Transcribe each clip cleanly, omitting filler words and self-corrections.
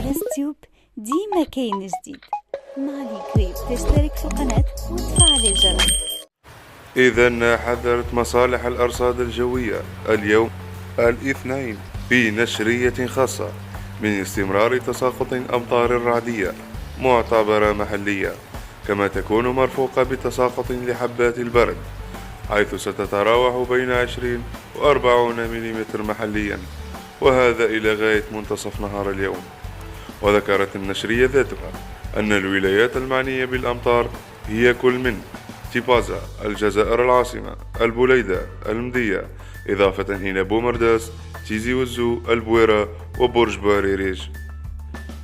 غاز تيوب ديما كاين جديد. مالي قريب تشترك في القناة وتفعل الجرس. إذا حذرت مصالح الأرصاد الجوية اليوم الاثنين في نشرية خاصة من استمرار تساقط أمطار رعدية معتبرة محلية، كما تكون مرفوقة بتساقط لحبات البرد، حيث ستتراوح بين 20 و 40 ملم محليا، وهذا إلى غاية منتصف نهار اليوم. وذكرت النشرية ذاتها أن الولايات المعنية بالأمطار هي كل من تيبازا الجزائر العاصمة، البليدة، المدية، إضافة إلى بومرداس، تيزي وزو، البويرة، وبرج باريريج.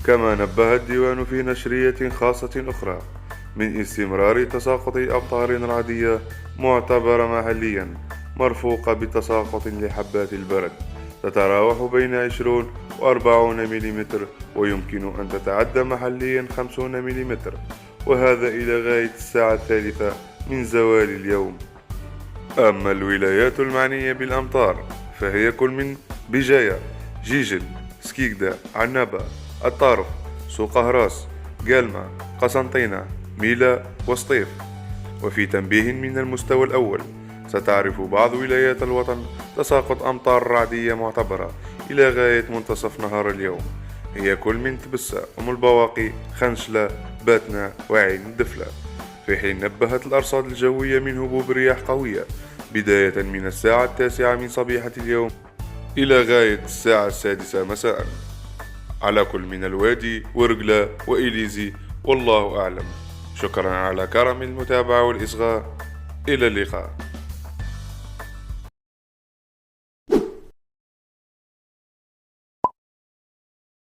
كما نبه الديوان في نشرية خاصة أخرى من استمرار تساقط أمطار رعدية معتبرة محليا مرفوقة بتساقط لحبات البرد تتراوح بين 20 و 40 ملم، ويمكن أن تتعدى محليا 50 ملم، وهذا إلى غاية الساعة 3 من زوال اليوم. أما الولايات المعنية بالأمطار فهي كل من بجاية، جيجل، سكيكدا، عنابة، الطارق، سوق هراس، قالمة، قسنطينة، ميلا، وسطيف. وفي تنبيه من المستوى الأول، ستعرف بعض ولايات الوطن تساقط أمطار رعدية معتبرة إلى غاية منتصف نهار اليوم، هي كل من تبسة، أم البواقي، خنشلة، باتنا، وعين الدفلة. في حين نبهت الأرصاد الجوية من هبوب رياح قوية بداية من الساعة 9 من صبيحة اليوم إلى غاية الساعة 6 مساء على كل من الوادي ورقلة وإليزي، والله أعلم. شكرا على كرم المتابعة والإصغاء، إلى اللقاء.